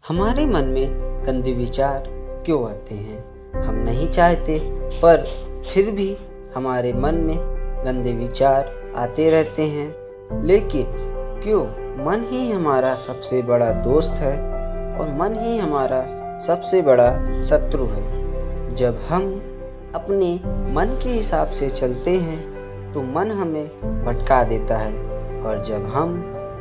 हमारे मन में गंदे विचार क्यों आते हैं? हम नहीं चाहते, पर फिर भी हमारे मन में गंदे विचार आते रहते हैं। लेकिन क्यों मन ही हमारा सबसे बड़ा दोस्त है और मन ही हमारा सबसे बड़ा शत्रु है। जब हम अपने मन के हिसाब से चलते हैं तो मन हमें भटका देता है, और जब हम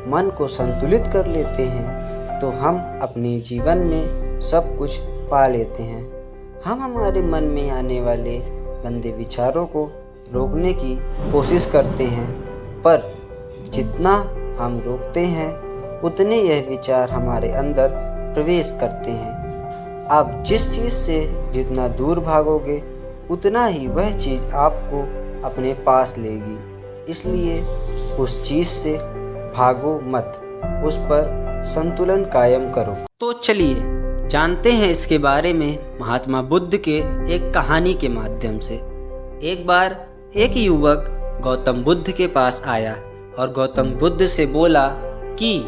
मन को संतुलित कर लेते हैं तो हम अपने जीवन में सब कुछ पा लेते हैं। हम हमारे मन में आने वाले गंदे विचारों को रोकने की कोशिश करते हैं, पर जितना हम रोकते हैं उतने यह विचार हमारे अंदर प्रवेश करते हैं। आप जिस चीज़ से जितना दूर भागोगे उतना ही वह चीज़ आपको अपने पास लेगी। इसलिए उस चीज़ से भागो मत, उस पर संतुलन कायम करो। तो चलिए जानते हैं इसके बारे में महात्मा बुद्ध के एक कहानी के माध्यम से। एक बार एक युवक गौतम बुद्ध के पास आया और गौतम बुद्ध से बोला कि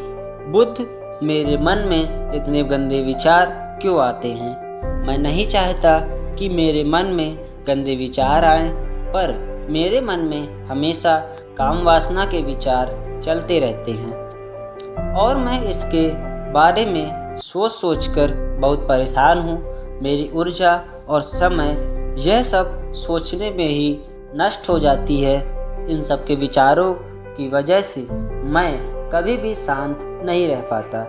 बुद्ध, मेरे मन में इतने गंदे विचार क्यों आते हैं? मैं नहीं चाहता कि मेरे मन में गंदे विचार आएं, पर मेरे मन में हमेशा काम वासना के विचार चलते रहते हैं और मैं इसके बारे में सोच सोचकर बहुत परेशान हूँ। मेरी ऊर्जा और समय यह सब सोचने में ही नष्ट हो जाती है। इन सब के विचारों की वजह से मैं कभी भी शांत नहीं रह पाता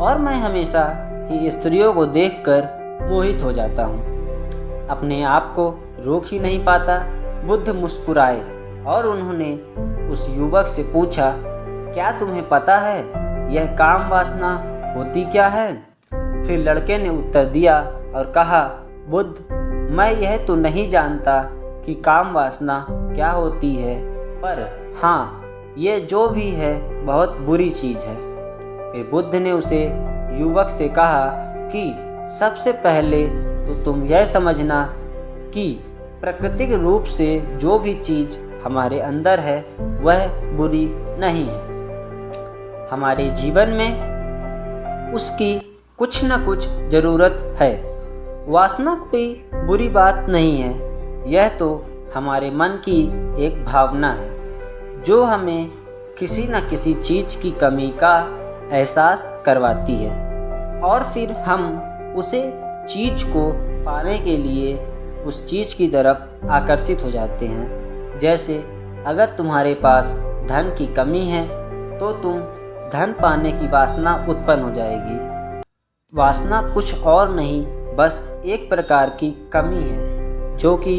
और मैं हमेशा ही स्त्रियों को देखकर मोहित हो जाता हूँ। अपने आप को रोक ही नहीं पाता। बुद्ध मुस्कुराए और उन्होंने उस युवक से पूछा, क्या तुम्हें पता है यह काम वासना होती क्या है? फिर लड़के ने उत्तर दिया और कहा, बुद्ध, मैं यह तो नहीं जानता कि काम वासना क्या होती है, पर हाँ, ये जो भी है बहुत बुरी चीज़ है। फिर बुद्ध ने उसे युवक से कहा कि सबसे पहले तो तुम यह समझना कि प्राकृतिक रूप से जो भी चीज़ हमारे अंदर है वह बुरी नहीं है। हमारे जीवन में उसकी कुछ न कुछ ज़रूरत है। वासना कोई बुरी बात नहीं है, यह तो हमारे मन की एक भावना है जो हमें किसी न किसी चीज़ की कमी का एहसास करवाती है और फिर हम उसे चीज़ को पाने के लिए उस चीज़ की तरफ आकर्षित हो जाते हैं। जैसे अगर तुम्हारे पास धन की कमी है तो तुम धन पाने की वासना उत्पन्न हो जाएगी। वासना कुछ और नहीं, बस एक प्रकार की कमी है जो कि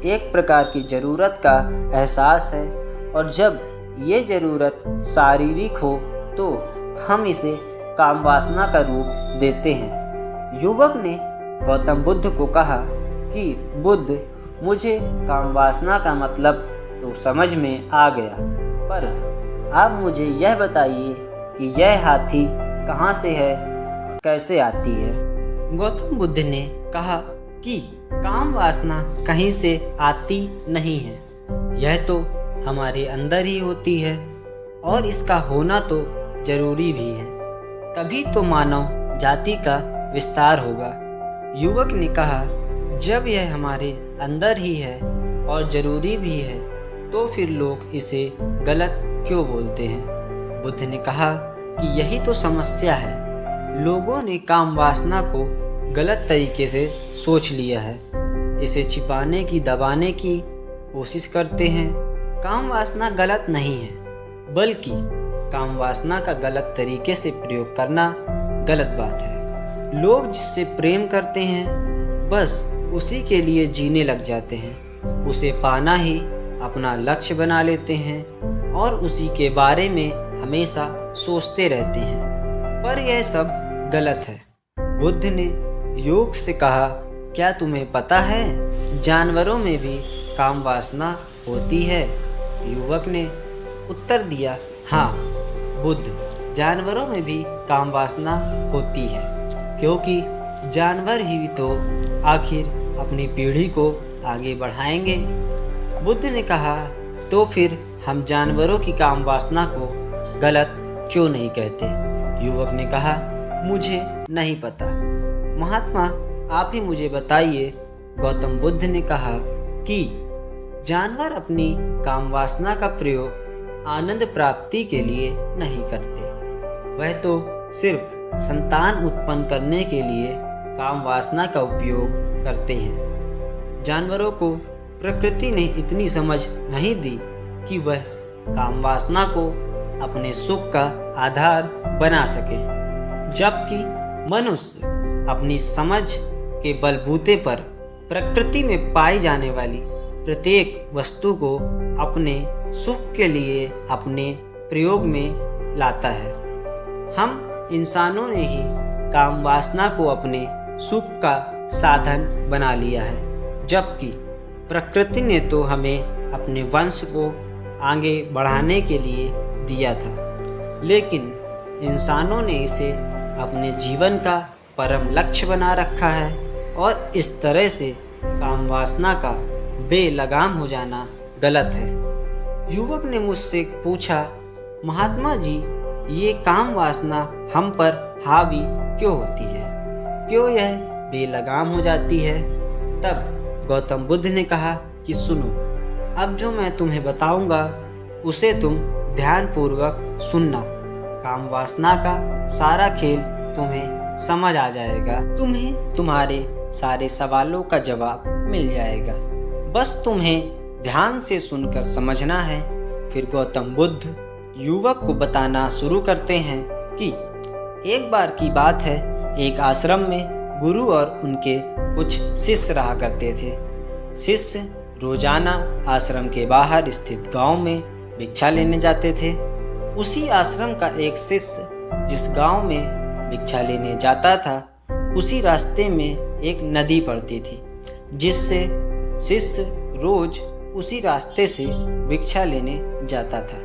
एक प्रकार की ज़रूरत का एहसास है, और जब ये ज़रूरत शारीरिक हो तो हम इसे काम वासना का रूप देते हैं। युवक ने गौतम बुद्ध को कहा कि बुद्ध, मुझे काम वासना का मतलब तो समझ में आ गया, पर आप मुझे यह बताइए कि यह हाथी कहाँ से है और कैसे आती है? गौतम बुद्ध ने कहा कि काम वासना कहीं से आती नहीं है, यह तो हमारे अंदर ही होती है और इसका होना तो जरूरी भी है, तभी तो मानव जाति का विस्तार होगा। युवक ने कहा, जब यह हमारे अंदर ही है और ज़रूरी भी है तो फिर लोग इसे गलत क्यों बोलते हैं? बुद्ध ने कहा कि यही तो समस्या है। लोगों ने काम वासना को गलत तरीके से सोच लिया है, इसे छिपाने की, दबाने की कोशिश करते हैं। काम वासना गलत नहीं है, बल्कि काम वासना का गलत तरीके से प्रयोग करना गलत बात है। लोग जिससे प्रेम करते हैं बस उसी के लिए जीने लग जाते हैं, उसे पाना ही अपना लक्ष्य बना लेते हैं और उसी के बारे में हमेशा सोचते रहते हैं, पर यह सब गलत है। बुद्ध ने योग से कहा, क्या तुम्हें पता है जानवरों में भी काम वासना होती है? युवक ने उत्तर दिया, हाँ बुद्ध, जानवरों में भी काम वासना होती है, क्योंकि जानवर ही तो आखिर अपनी पीढ़ी को आगे बढ़ाएंगे। बुद्ध ने कहा, तो फिर हम जानवरों की काम वासना को गलत क्यों नहीं कहते? युवक ने कहा, मुझे नहीं पता। महात्मा, आप ही मुझे बताइए। गौतम बुद्ध ने कहा कि जानवर अपनी काम वासना का प्रयोग आनंद प्राप्ति के लिए नहीं करते। वह तो सिर्फ संतान उत्पन्न करने के लिए काम वासना का उपयोग करते हैं। जानवरों को प्रकृति ने इतनी समझ नहीं दी कि वह काम वासना को अपने सुख का आधार बना सके, जबकि मनुष्य अपनी समझ के बलबूते पर प्रकृति में पाई जाने वाली प्रत्येक वस्तु को अपने सुख के लिए अपने प्रयोग में लाता है। हम इंसानों ने ही काम वासना को अपने सुख का साधन बना लिया है, जबकि प्रकृति ने तो हमें अपने वंश को आगे बढ़ाने के लिए दिया था, लेकिन इंसानों ने इसे अपने जीवन का परम लक्ष्य बना रखा है और इस तरह से काम वासना का बेलगाम हो जाना गलत है। युवक ने मुझसे पूछा, महात्मा जी, ये काम वासना हम पर हावी क्यों होती है, क्यों यह बेलगाम हो जाती है? तब गौतम बुद्ध ने कहा कि सुनो, अब जो मैं तुम्हें बताऊंगा उसे तुम ध्यानपूर्वक सुनना। काम वासना का सारा खेल तुम्हें समझ आ जाएगा, तुम्हें तुम्हारे सारे सवालों का जवाब मिल जाएगा। बस तुम्हें ध्यान से सुनकर समझना है। फिर गौतम बुद्ध युवक को बताना शुरू करते हैं कि एक बार की बात है, एक आश्रम में गुरु और उनके कुछ शिष्य रहा करते थे। शिष्य रोजाना आश्रम के बाहर स्थित गांव में भिक्षा लेने जाते थे। उसी आश्रम का एक शिष्य जिस गांव में भिक्षा लेने जाता था, उसी रास्ते में एक नदी पड़ती थी, जिससे शिष्य रोज उसी रास्ते से भिक्षा लेने जाता था।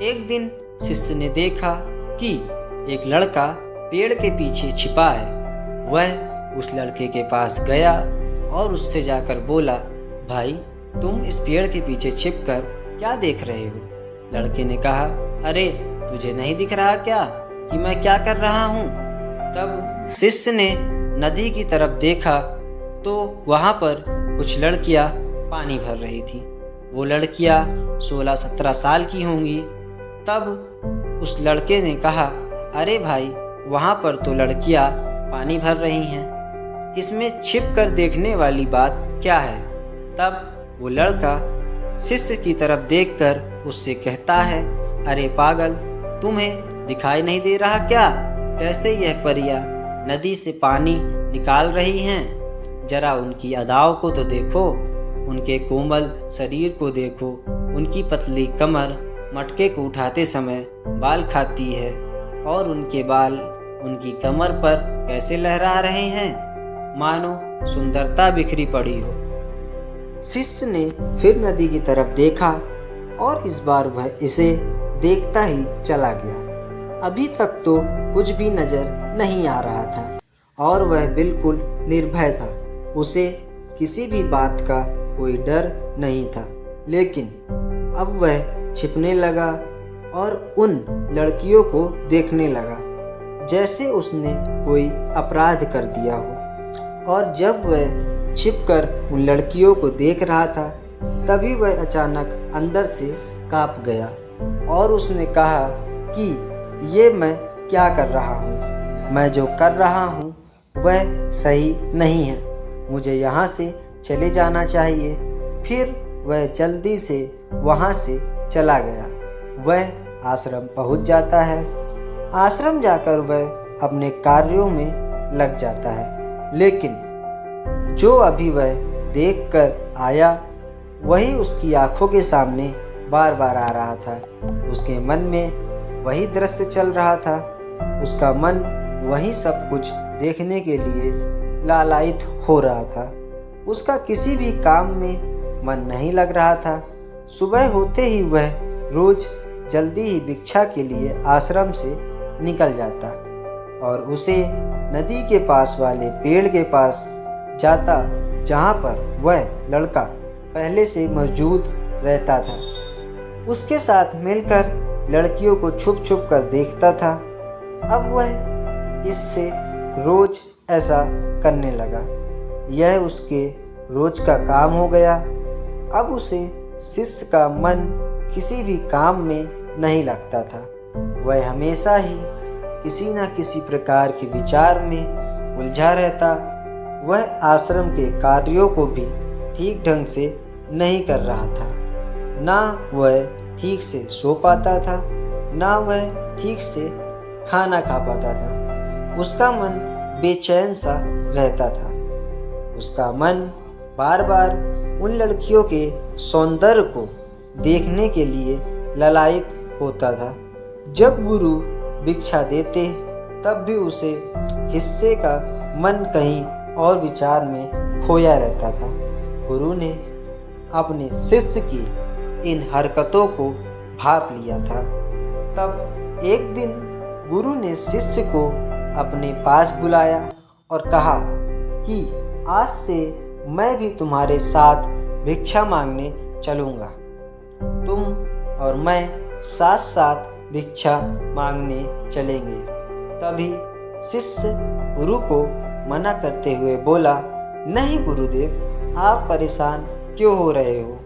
एक दिन शिष्य ने देखा कि एक लड़का पेड़ के पीछे छिपा है। वह उस लड़के के पास गया और उससे जाकर बोला, भाई, तुम इस पेड़ के पीछे छिपकर क्या देख रहे हो? लड़के ने कहा, अरे तुझे नहीं दिख रहा क्या कि मैं क्या कर रहा हूँ? तब शिष्य ने नदी की तरफ देखा तो वहाँ पर कुछ लड़कियाँ पानी भर रही थीं। वो लड़कियाँ 16-17 साल की होंगी। तब उस लड़के ने कहा, अरे भाई, वहाँ पर तो लड़कियाँ पानी भर रही हैं, इसमें छिप कर देखने वाली बात क्या है? तब वो लड़का शिष्य की तरफ देखकर उससे कहता है, अरे पागल, तुम्हें दिखाई नहीं दे रहा क्या कैसे यह परियां नदी से पानी निकाल रही हैं? जरा उनकी अदाओं को तो देखो, उनके कोमल शरीर को देखो, उनकी पतली कमर मटके को उठाते समय बाल खाती है और उनके बाल उनकी कमर पर कैसे लहरा रहे हैं, मानो सुंदरता बिखरी पड़ी हो। शिष्य ने फिर नदी की तरफ देखा और इस बार वह इसे देखता ही चला गया। अभी तक तो कुछ भी नजर नहीं आ रहा था और वह बिल्कुल निर्भय था। उसे किसी भी बात का कोई डर नहीं था, लेकिन अब वह छिपने लगा और उन लड़कियों को देखने लगा जैसे उसने कोई अपराध कर दिया हो। और जब वह छिपकर उन लड़कियों को देख रहा था, तभी वह अचानक अंदर से काँप गया और उसने कहा कि ये मैं क्या कर रहा हूँ? मैं जो कर रहा हूँ वह सही नहीं है, मुझे यहाँ से चले जाना चाहिए। फिर वह जल्दी से वहाँ से चला गया। वह आश्रम पहुँच जाता है। आश्रम जाकर वह अपने कार्यों में लग जाता है, लेकिन जो अभी वह देखकर आया वही उसकी आंखों के सामने बार बार आ रहा था। उसके मन में वही दृश्य चल रहा था। उसका मन वही सब कुछ देखने के लिए लालायित हो रहा था। उसका किसी भी काम में मन नहीं लग रहा था। सुबह होते ही वह रोज जल्दी ही भिक्षा के लिए आश्रम से निकल जाता और उसे नदी के पास वाले पेड़ के पास जाता, जहाँ पर वह लड़का पहले से मौजूद रहता था। उसके साथ मिलकर लड़कियों को छुप छुप कर देखता था। अब वह इससे रोज ऐसा करने लगा। यह उसके रोज का काम हो गया। अब उसे शिष्य का मन किसी भी काम में नहीं लगता था। वह हमेशा ही किसी न किसी प्रकार के विचार में उलझा रहता। वह आश्रम के कार्यों को भी ठीक ढंग से नहीं कर रहा था। ना वह ठीक से सो पाता था, ना वह ठीक से खाना खा पाता था। उसका मन बेचैन सा रहता था। उसका मन बार बार उन लड़कियों के सौंदर्य को देखने के लिए ललायित होता था। जब गुरु भिक्षा देते तब भी उसे हिस्से का मन कहीं और विचार में खोया रहता था। गुरु ने अपने शिष्य की इन हरकतों को भांप लिया था। तब एक दिन गुरु ने शिष्य को अपने पास बुलाया और कहा कि आज से मैं भी तुम्हारे साथ भिक्षा मांगने चलूँगा। तुम और मैं साथ साथ भिक्षा मांगने चलेंगे। तभी शिष्य गुरु को मना करते हुए बोला, नहीं गुरुदेव, आप परेशान क्यों हो रहे हो?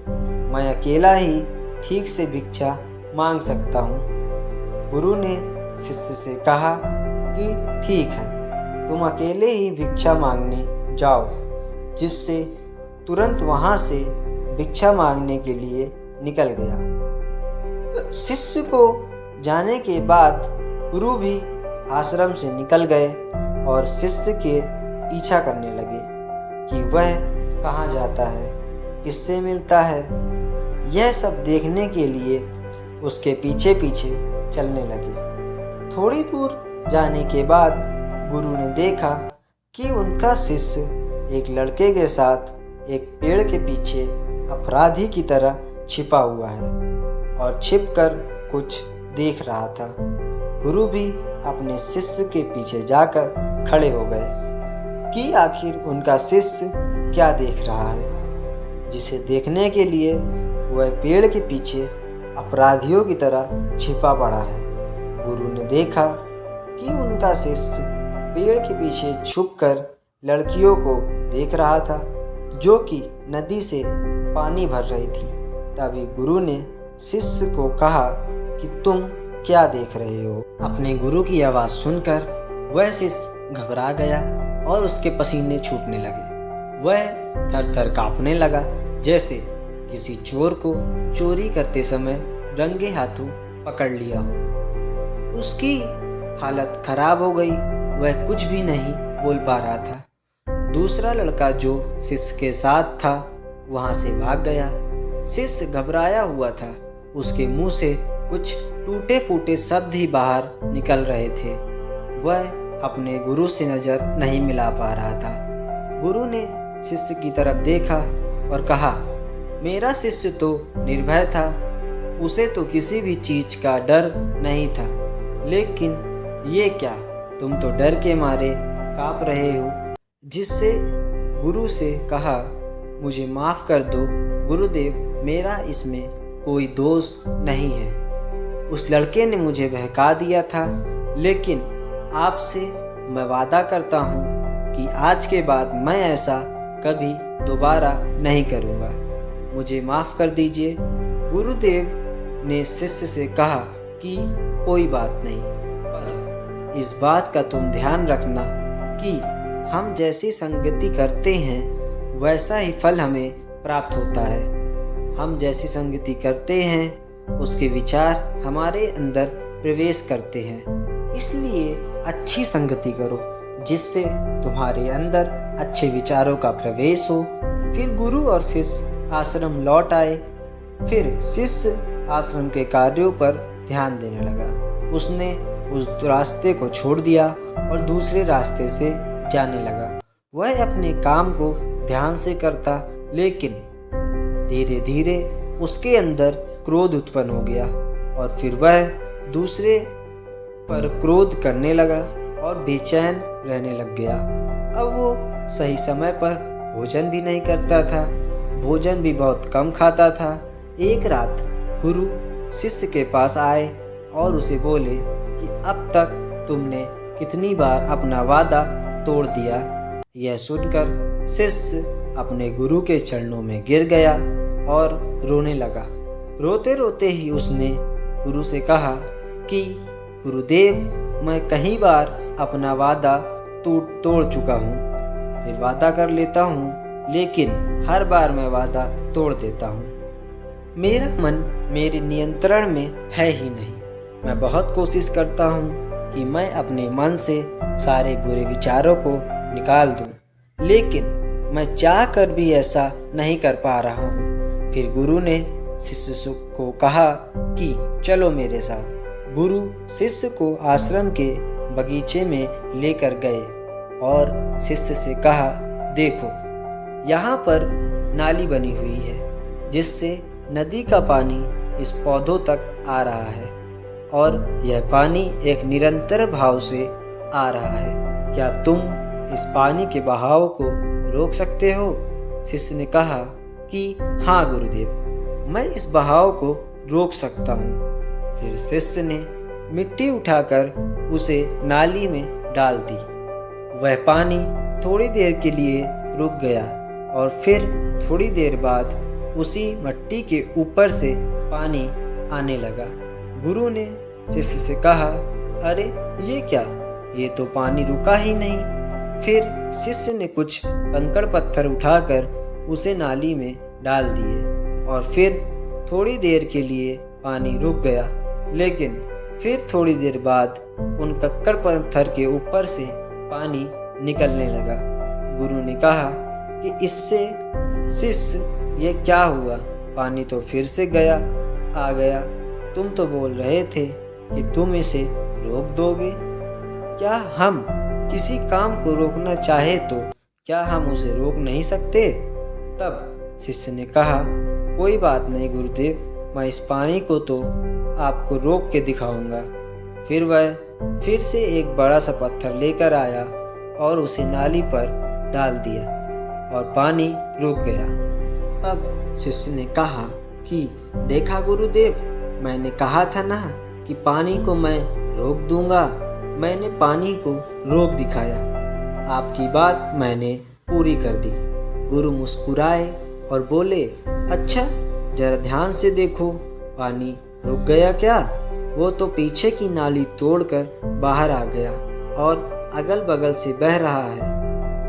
मैं अकेला ही ठीक से भिक्षा मांग सकता हूँ। गुरु ने शिष्य से कहा कि ठीक है, तुम अकेले ही भिक्षा मांगने जाओ। जिससे तुरंत वहाँ से भिक्षा मांगने के लिए निकल गया। शिष्य को जाने के बाद गुरु भी आश्रम से निकल गए और शिष्य के पीछा करने लगे कि वह कहाँ जाता है, किससे मिलता है। यह सब देखने के लिए उसके पीछे पीछे चलने लगे। थोड़ी दूर जाने के बाद गुरु ने देखा कि उनका शिष्य एक लड़के के साथ एक पेड़ के पीछे अपराधी की तरह छिपा हुआ है और छिपकर कुछ देख रहा था। गुरु भी अपने शिष्य के पीछे जाकर खड़े हो गए कि आखिर उनका शिष्य क्या देख रहा है, जिसे देखने के लिए वह पेड़ के पीछे अपराधियों की तरह छिपा पड़ा है। गुरु ने देखा कि उनका शिष्य पेड़ के पीछे छुपकर लड़कियों को देख रहा था, जो कि नदी से पानी भर रही थी। तभी गुरु ने शिष्य को कहा कि तुम क्या देख रहे हो? अपने गुरु की आवाज़ सुनकर वह शिष्य घबरा गया और उसके पसीने छूटने लगे। वह थर थर काँपने लगा, जैसे किसी चोर को चोरी करते समय रंगे हाथों पकड़ लिया हो। उसकी हालत खराब हो गई। वह कुछ भी नहीं बोल पा रहा था। दूसरा लड़का जो शिष्य के साथ था वहाँ से भाग गया। शिष्य घबराया हुआ था। उसके मुंह से कुछ टूटे फूटे शब्द ही बाहर निकल रहे थे। वह अपने गुरु से नज़र नहीं मिला पा रहा था। गुरु ने शिष्य की तरफ देखा और कहा, मेरा शिष्य तो निर्भय था, उसे तो किसी भी चीज़ का डर नहीं था। लेकिन ये क्या, तुम तो डर के मारे काँप रहे हो। जिससे गुरु से कहा, मुझे माफ़ कर दो गुरुदेव, मेरा इसमें कोई दोष नहीं है। उस लड़के ने मुझे बहका दिया था, लेकिन आपसे मैं वादा करता हूँ कि आज के बाद मैं ऐसा कभी दोबारा नहीं करूँगा। मुझे माफ़ कर दीजिए। गुरुदेव ने शिष्य से कहा कि कोई बात नहीं, पर इस बात का तुम ध्यान रखना कि हम जैसी संगति करते हैं वैसा ही फल हमें प्राप्त होता है। हम जैसी संगति करते हैं उसके विचार हमारे अंदर प्रवेश करते हैं। इसलिए अच्छी संगति करो जिससे तुम्हारे अंदर अच्छे विचारों का प्रवेश हो। फिर गुरु और शिष्य आश्रम लौट आए। फिर शिष्य आश्रम के कार्यों पर ध्यान देने लगा। उसने उस रास्ते को छोड़ दिया और दूसरे रास्ते से जाने लगा। वह अपने काम को ध्यान से करता, लेकिन धीरे धीरे उसके अंदर क्रोध उत्पन्न हो गया और फिर वह दूसरे पर क्रोध करने लगा और बेचैन रहने लग गया। अब वो सही समय पर भोजन भी नहीं करता था, भोजन भी बहुत कम खाता था। एक रात गुरु शिष्य के पास आए और उसे बोले कि अब तक तुमने कितनी बार अपना वादा तोड़ दिया। यह सुनकर शिष्य अपने गुरु के चरणों में गिर गया और रोने लगा। रोते रोते ही उसने गुरु से कहा कि गुरुदेव, मैं कई बार अपना वादा तोड़ चुका हूँ, फिर वादा कर लेता हूँ, लेकिन हर बार मैं वादा तोड़ देता हूँ। मेरा मन मेरे नियंत्रण में है ही नहीं। मैं बहुत कोशिश करता हूँ कि मैं अपने मन से सारे बुरे विचारों को निकाल दूँ, लेकिन मैं चाह कर भी ऐसा नहीं कर पा रहा हूँ। फिर गुरु ने शिष्य को कहा कि चलो मेरे साथ। गुरु शिष्य को आश्रम के बगीचे में लेकर गए और शिष्य से कहा, देखो, यहाँ पर नाली बनी हुई है जिससे नदी का पानी इस पौधों तक आ रहा है और यह पानी एक निरंतर भाव से आ रहा है। क्या तुम इस पानी के बहाव को रोक सकते हो? शिष्य ने कहा कि हाँ गुरुदेव, मैं इस बहाव को रोक सकता हूँ। फिर शिष्य ने मिट्टी उठाकर उसे नाली में डाल दी। वह पानी थोड़ी देर के लिए रुक गया और फिर थोड़ी देर बाद उसी मिट्टी के ऊपर से पानी आने लगा। गुरु ने शिष्य से कहा, अरे ये क्या, ये तो पानी रुका ही नहीं। फिर शिष्य ने कुछ कंकड़ पत्थर उठाकर उसे नाली में डाल दिए और फिर थोड़ी देर के लिए पानी रुक गया, लेकिन फिर थोड़ी देर बाद उन कंकड़ पत्थर के ऊपर से पानी निकलने लगा। गुरु ने कहा कि इससे शिष्य, ये क्या हुआ? पानी तो फिर से आ गया। तुम तो बोल रहे थे कि तुम इसे रोक दोगे। क्या हम किसी काम को रोकना चाहे तो क्या हम उसे रोक नहीं सकते? तब शिष्य ने कहा, कोई बात नहीं गुरुदेव, मैं इस पानी को तो आपको रोक के दिखाऊंगा। फिर वह फिर से एक बड़ा सा पत्थर लेकर आया और उसे नाली पर डाल दिया और पानी रुक गया। तब शिष्य ने कहा कि देखा गुरुदेव, मैंने कहा था ना कि पानी को मैं रोक दूंगा। मैंने पानी को रोक दिखाया। आपकी बात मैंने पूरी कर दी। गुरु मुस्कुराए और बोले, अच्छा, जरा ध्यान से देखो, पानी रुक गया क्या? वो तो पीछे की नाली तोड़कर बाहर आ गया और अगल बगल से बह रहा है।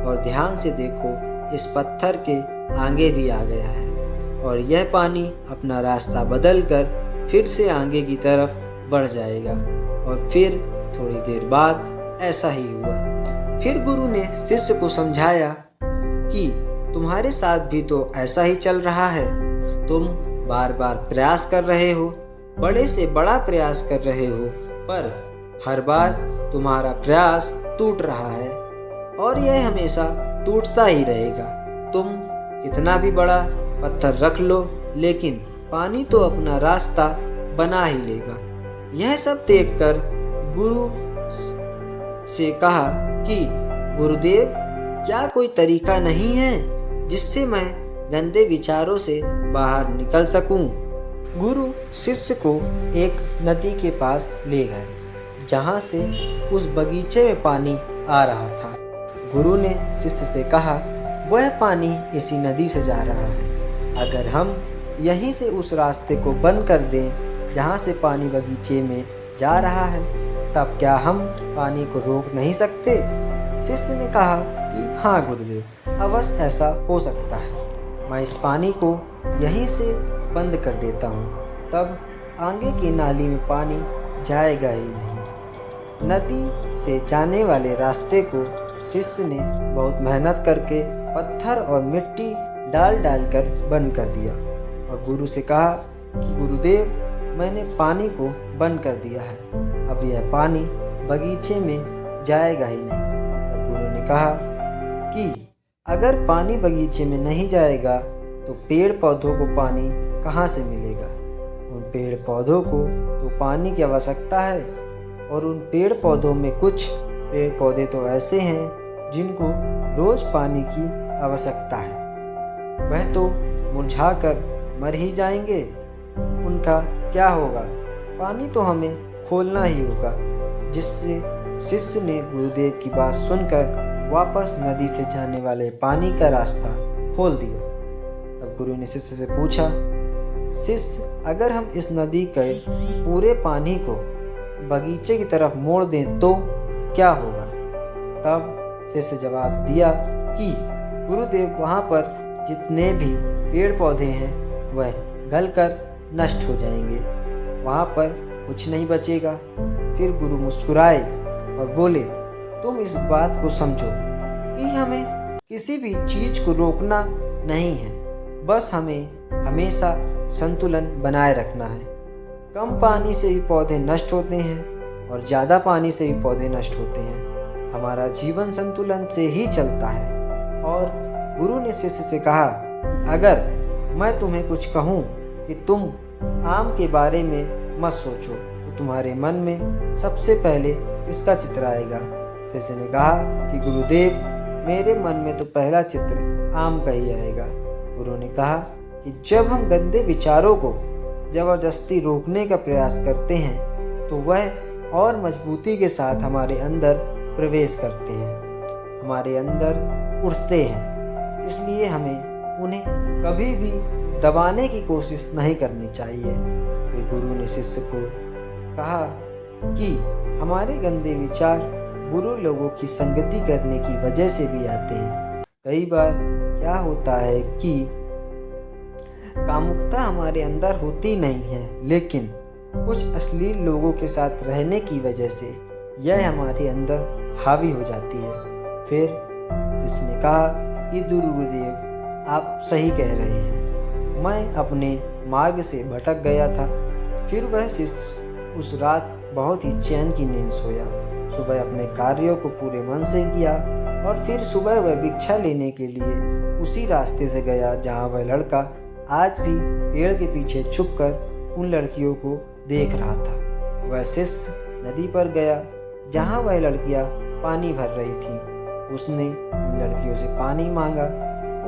और ध्यान से देखो, इस पत्थर के आगे भी आ गया है और यह पानी अपना रास्ता बदलकर फिर से आगे की तरफ बढ़ जाएगा। और फिर थोड़ी देर बाद ऐसा ही हुआ। फिर गुरु ने शिष्य को समझाया कि तुम्हारे साथ भी तो ऐसा ही चल रहा है। तुम बार बार प्रयास कर रहे हो, बड़े से बड़ा प्रयास कर रहे हो, पर हर बार तुम्हारा प्रयास टूट रहा है और यह हमेशा टूटता ही रहेगा। तुम कितना भी बड़ा पत्थर रख लो, लेकिन पानी तो अपना रास्ता बना ही लेगा। यह सब देखकर गुरु से कहा कि गुरुदेव, क्या कोई तरीका नहीं है जिससे मैं गंदे विचारों से बाहर निकल सकूं? गुरु शिष्य को एक नदी के पास ले गए जहां से उस बगीचे में पानी आ रहा था। गुरु ने शिष्य से कहा, वह पानी इसी नदी से जा रहा है। अगर हम यहीं से उस रास्ते को बंद कर दें जहां से पानी बगीचे में जा रहा है, तब क्या हम पानी को रोक नहीं सकते? शिष्य ने कहा कि हाँ गुरुदेव, अवश्य ऐसा हो सकता है। मैं इस पानी को यहीं से बंद कर देता हूँ, तब आगे की नाली में पानी जाएगा ही नहीं। नदी से जाने वाले रास्ते को शिष्य ने बहुत मेहनत करके पत्थर और मिट्टी डाल कर बंद कर दिया और गुरु से कहा कि गुरुदेव, मैंने पानी को बंद कर दिया है, अब यह पानी बगीचे में जाएगा ही नहीं। तब गुरु ने कहा कि अगर पानी बगीचे में नहीं जाएगा तो पेड़ पौधों को पानी कहाँ से मिलेगा? उन पेड़ पौधों को तो पानी की आवश्यकता है और उन पेड़ पौधों में कुछ पेड़ पौधे तो ऐसे हैं जिनको रोज पानी की आवश्यकता है। वह तो मुरझाकर मर ही जाएंगे, उनका क्या होगा? पानी तो हमें खोलना ही होगा जिससे शिष्य ने गुरुदेव की बात सुनकर वापस नदी से जाने वाले पानी का रास्ता खोल दिया। तब गुरु ने शिष्य से पूछा, शिष्य, अगर हम इस नदी के पूरे पानी को बगीचे की तरफ मोड़ दें तो क्या होगा? तब शिष्य जवाब दिया कि गुरुदेव, वहाँ पर जितने भी पेड़ पौधे हैं वह गलकर नष्ट हो जाएंगे, वहाँ पर कुछ नहीं बचेगा। फिर गुरु मुस्कुराए और बोले, तुम इस बात को समझो कि हमें किसी भी चीज़ को रोकना नहीं है, बस हमें हमेशा संतुलन बनाए रखना है। कम पानी से भी पौधे नष्ट होते हैं और ज़्यादा पानी से भी पौधे नष्ट होते हैं। हमारा जीवन संतुलन से ही चलता है। और गुरु ने शिष्य से कहा, अगर मैं तुम्हें कुछ कहूँ कि तुम आम के बारे में मत सोचो तो तुम्हारे मन में सबसे पहले किसका चित्र आएगा? शिष्य ने कहा कि गुरुदेव, मेरे मन में तो पहला चित्र आम का ही आएगा। गुरु ने कहा कि जब हम गंदे विचारों को ज़बरदस्ती रोकने का प्रयास करते हैं तो वह और मजबूती के साथ हमारे अंदर प्रवेश करते हैं, हमारे अंदर उठते हैं। इसलिए हमें उन्हें कभी भी दबाने की कोशिश नहीं करनी चाहिए। फिर गुरु ने शिष्य को कहा कि हमारे गंदे विचार बुरे लोगों की संगति करने की वजह से भी आते हैं। कई बार क्या होता है कि कामुकता हमारे अंदर होती नहीं है, लेकिन कुछ अश्लील लोगों के साथ रहने की वजह से यह हमारे अंदर हावी हो जाती है। फिर शिष्य ने कहा कि गुरुदेव, आप सही कह रहे हैं, मैं अपने मार्ग से भटक गया था। फिर वह शिष्य उस रात बहुत ही चैन की नींद सोया। सुबह अपने कार्यों को पूरे मन से किया और फिर सुबह वह भिक्षा लेने के लिए उसी रास्ते से गया जहाँ वह लड़का आज भी पेड़ के पीछे छुपकर उन लड़कियों को देख रहा था। वह शिष्य नदी पर गया जहाँ वह लड़कियाँ पानी भर रही थीं। उसने उन लड़कियों से पानी मांगा।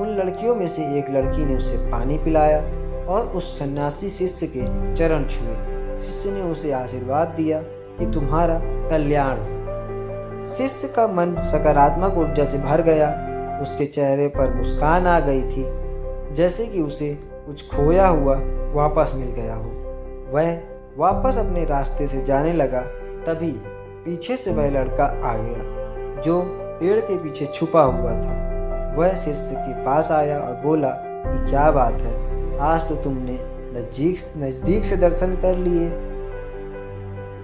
उन लड़कियों में से एक लड़की ने उसे पानी पिलाया और उस सन्यासी शिष्य के चरण छुए। शिष्य ने उसे आशीर्वाद दिया कि तुम्हारा कल्याण हो। शिष्य का मन सकारात्मक ऊर्जा से भर गया। उसके चेहरे पर मुस्कान आ गई थी, जैसे कि उसे कुछ खोया हुआ वापस मिल गया हो। वह वापस अपने रास्ते से जाने लगा। तभी पीछे से वह लड़का आ गया जो पेड़ के पीछे छुपा हुआ था। वह शिष्य के पास आया और बोला कि क्या बात है, आज तो तुमने नज़दीक से दर्शन कर लिए,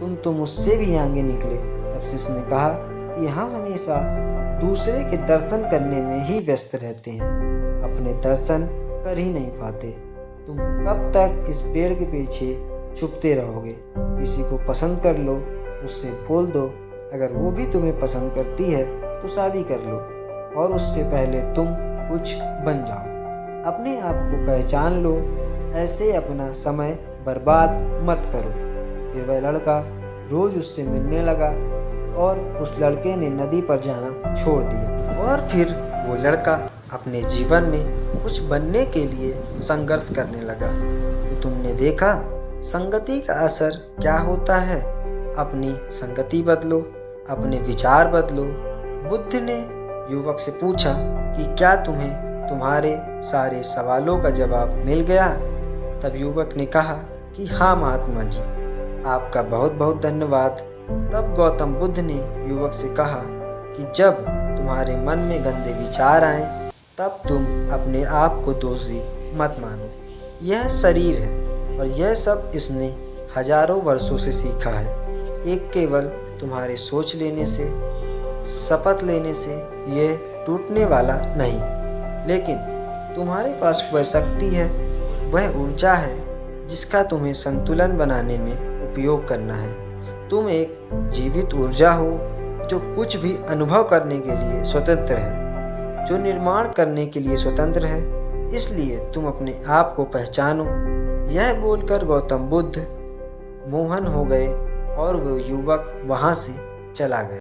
तुम तो मुझसे भी आगे निकले। तब शिष्य ने कहा कि हम हमेशा दूसरे के दर्शन करने में ही व्यस्त रहते हैं, अपने दर्शन कर ही नहीं पाते। तुम कब तक इस पेड़ के पीछे छुपते रहोगे? किसी को पसंद कर लो, उससे बोल दो। अगर वो भी तुम्हें पसंद करती है तो शादी कर लो, और उससे पहले तुम कुछ बन जाओ। अपने आप को पहचान लो, ऐसे अपना समय बर्बाद मत करो। फिर वह लड़का रोज उससे मिलने लगा और उस लड़के ने नदी पर जाना छोड़ दिया। और फिर वो लड़का अपने जीवन में कुछ बनने के लिए संघर्ष करने लगा। तो तुमने देखा संगति का असर क्या होता है। अपनी संगति बदलो, अपने विचार बदलो। बुद्ध ने युवक से पूछा कि क्या तुम्हें तुम्हारे सारे सवालों का जवाब मिल गया? तब युवक ने कहा कि हाँ महात्मा जी, आपका बहुत बहुत धन्यवाद। तब गौतम बुद्ध ने युवक से कहा कि जब तुम्हारे मन में गंदे विचार आए तब तुम अपने आप को दोषी मत मानो। यह शरीर है और यह सब इसने हजारों वर्षों से सीखा है। एक केवल तुम्हारे सोच लेने से, शपथ लेने से यह टूटने वाला नहीं, लेकिन तुम्हारे पास वह शक्ति है, वह ऊर्जा है जिसका तुम्हें संतुलन बनाने में उपयोग करना है। तुम एक जीवित ऊर्जा हो जो कुछ भी अनुभव करने के लिए स्वतंत्र है, जो निर्माण करने के लिए स्वतंत्र है। इसलिए तुम अपने आप को पहचानो। यह बोलकर गौतम बुद्ध मोहन हो गए और वो युवक वहाँ से चला गया।